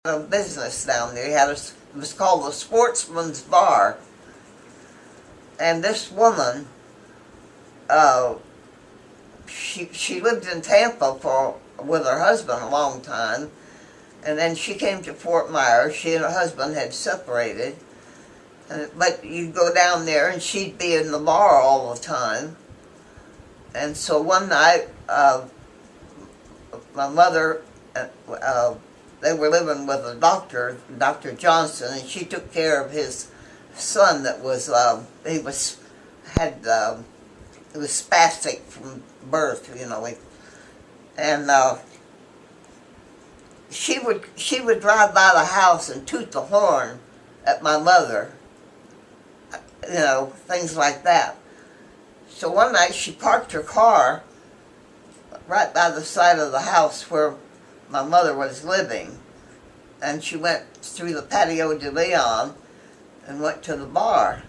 a business down there. He had it was called the Sportsman's Bar. And this woman, she lived in Tampa with her husband a long time, and then she came to Fort Myers. She and her husband had separated, but you'd go down there and she'd be in the bar all the time. And so one night, my mother, they were living with a doctor, Dr. Johnson, and she took care of his son that was, he was spastic from birth, you know, and she would drive by the house and toot the horn at my mother, you know, things like that. So one night she parked her car right by the side of the house where my mother was living, and she went through the patio de Leon and went to the bar.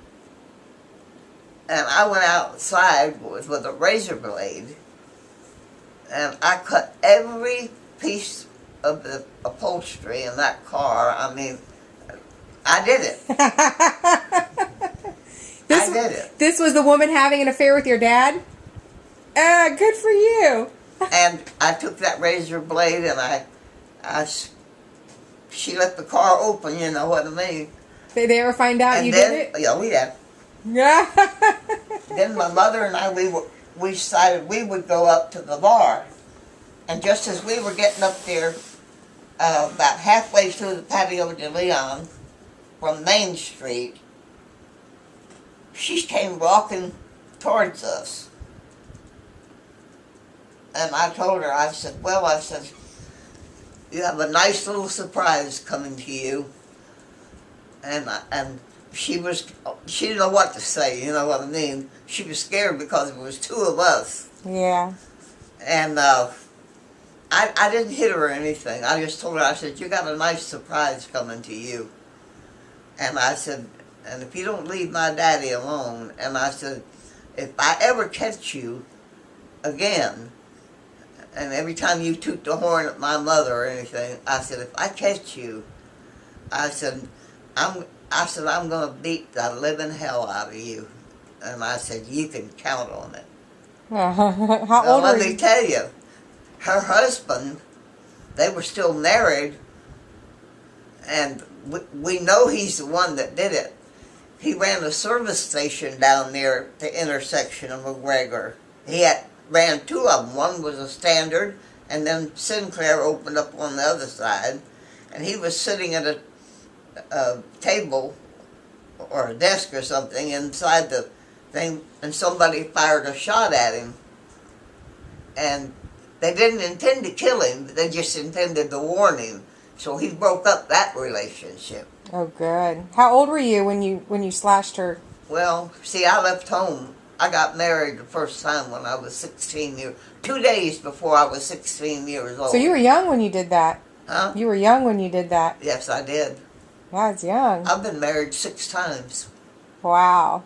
And I went outside with a razor blade, and I cut every piece of the upholstery in that car. I mean, I did it. I did it. This was the woman having an affair with your dad? Good for you. And I took that razor blade and she left the car open, you know what I mean. Did they ever find out and you then, did it? Yeah, we did. Then my mother and I, we decided we would go up to the bar. And just as we were getting up there, about halfway through the patio de Leon from Main Street, she came walking towards us. And I told her, I said, you have a nice little surprise coming to you. And she didn't know what to say, you know what I mean? She was scared because it was two of us. Yeah. And I didn't hit her or anything. I just told her, I said, you got a nice surprise coming to you. And I said, and if you don't leave my daddy alone, and I said, if I ever catch you again, and every time you toot the horn at my mother or anything, I said, if I catch you, I said, I'm going to beat the living hell out of you. And I said, you can count on it. How old were you? Let me tell you, her husband, they were still married, and we know he's the one that did it. He ran a service station down there at the intersection of McGregor. He ran two of them. One was a Standard, and then Sinclair opened up on the other side. And he was sitting at a table or a desk or something inside the thing, and somebody fired a shot at him. And they didn't intend to kill him, they just intended to warn him. So he broke up that relationship. Oh, good. How old were you when you slashed her? Well, see, I left home. I got married the first time when I was 16 years, 2 days before I was 16 years old. So you were young when you did that? Huh? You were young when you did that? Yes, I did. That's young. I've been married 6 times. Wow.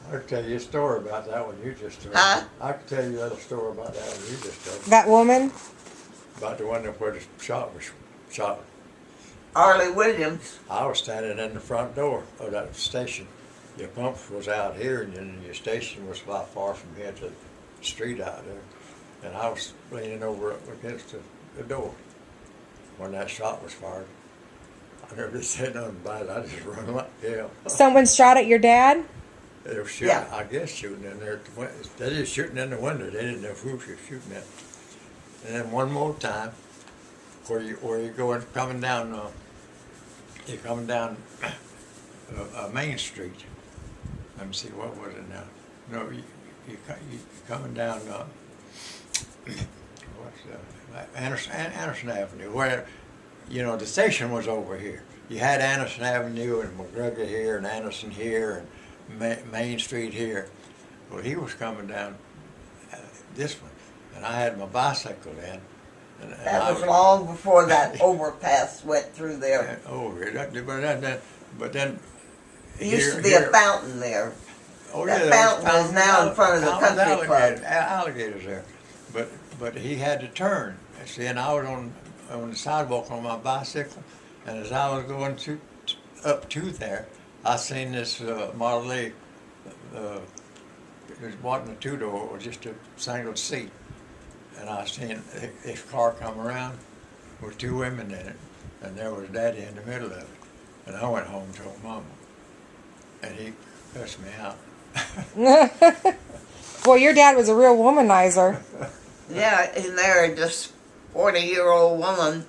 I could tell you a story about that one you just told. Huh? I could tell you a story about that one you just told. That woman? About the one where the shot was shot. Arlie Williams. I was standing in the front door of that station. Your pump was out here, and then your station was about far from here to the street out there. And I was leaning over up against the door when that shot was fired. I never said nothing about it. I just run like hell. Someone shot at your dad? They were shooting, Yeah. I guess, shooting in there. They just shooting in the window. They didn't know who was shooting at. And then one more time, where you going coming down, you're coming down Main Street. Let me see, what was it now? No, you coming down Anderson Avenue, where the station was over here. You had Anderson Avenue and McGregor here and Anderson here and Main Street here. Well, he was coming down this one, and I had my bicycle in. And That was long before that overpass went through there. But then There used to be a fountain there. Oh, That yeah, there was fountain is now in front of the country club. Alligators there, but he had to turn. See, and I was on the sidewalk on my bicycle, And as I was going up to there, I seen this Model A. It wasn't a two-door, it was just a single seat. And I seen this car come around with two women in it, and there was Daddy in the middle of it. And I went home and told Mama, and he cussed me out. Well, your dad was a real womanizer. Yeah, he married this 40-year-old woman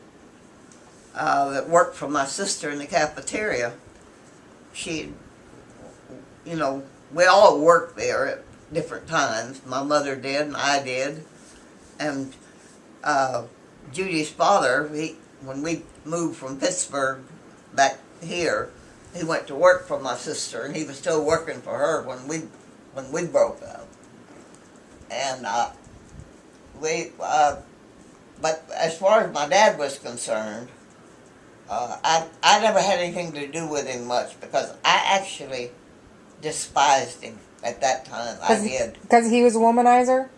that worked for my sister in the cafeteria. She, you know, we all worked there at different times. My mother did, and I did. And Judy's father, when we moved from Pittsburgh back here, he went to work for my sister, and he was still working for her when we broke up. And but as far as my dad was concerned, I never had anything to do with him much because I actually despised him at that time. I did. Because he was a womanizer?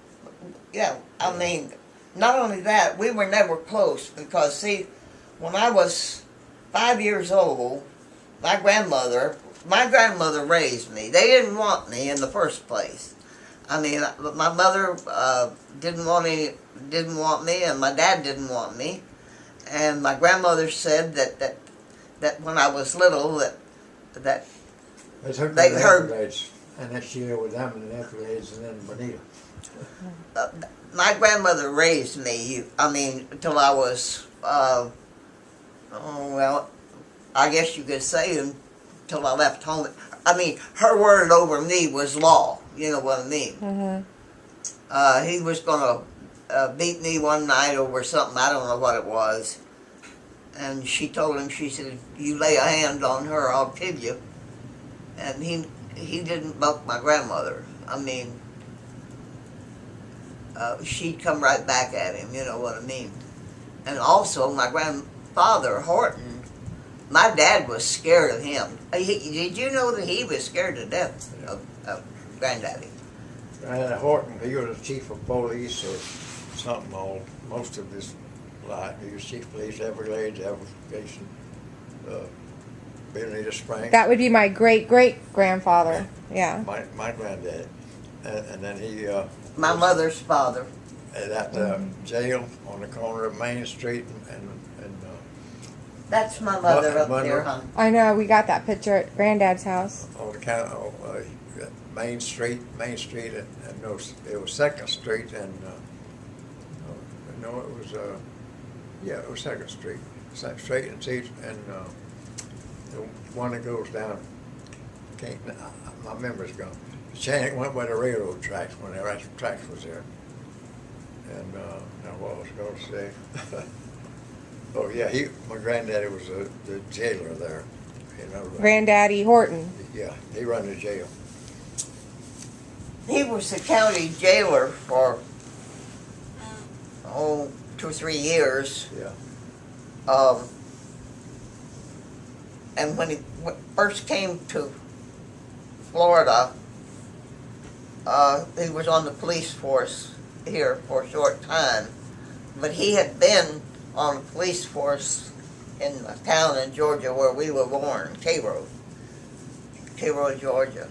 Yeah, I mean, not only that, we were never close because, see, when I was 5 years old, my grandmother raised me. They didn't want me in the first place. I mean, my mother didn't want me, and my dad didn't want me. And my grandmother said that when I was little, that They heard. And next year with them and the Everglades and then Bonita. My grandmother raised me. I mean, until I was, well, I guess you could say until I left home. I mean, her word over me was law. You know what I mean? Mm-hmm. He was going to beat me one night over something. I don't know what it was. And she told him, she said, "You lay a hand on her, I'll kill you." And he didn't buck my grandmother. I mean, she'd come right back at him, you know what I mean? And also, my grandfather, Horton, my dad was scared of him. Did you know that he was scared to death of Granddaddy? Horton, he was the chief of police or something most of his life. He was chief of police, Everglades, Bonita Springs. That would be my great-great-grandfather. Yeah. My granddad. And then he... My mother's father. At the jail on the corner of Main Street and That's my mother up there, huh? I know, we got that picture at Granddad's house. on the count of Main Street, and no, it was Second Street, and no, it was yeah, it was Second Street, Straight and Seat, and the one that goes down. My memory's gone. The chain went by the railroad tracks when the tracks was there. And now what was I going to say? Oh yeah, my granddaddy was the jailer there. You know, Granddaddy Horton. Yeah, he run the jail. He was the county jailer for 2 or 3 years. Yeah. And when he first came to Florida, he was on the police force here for a short time, but he had been on the police force in a town in Georgia where we were born, Cairo, Georgia.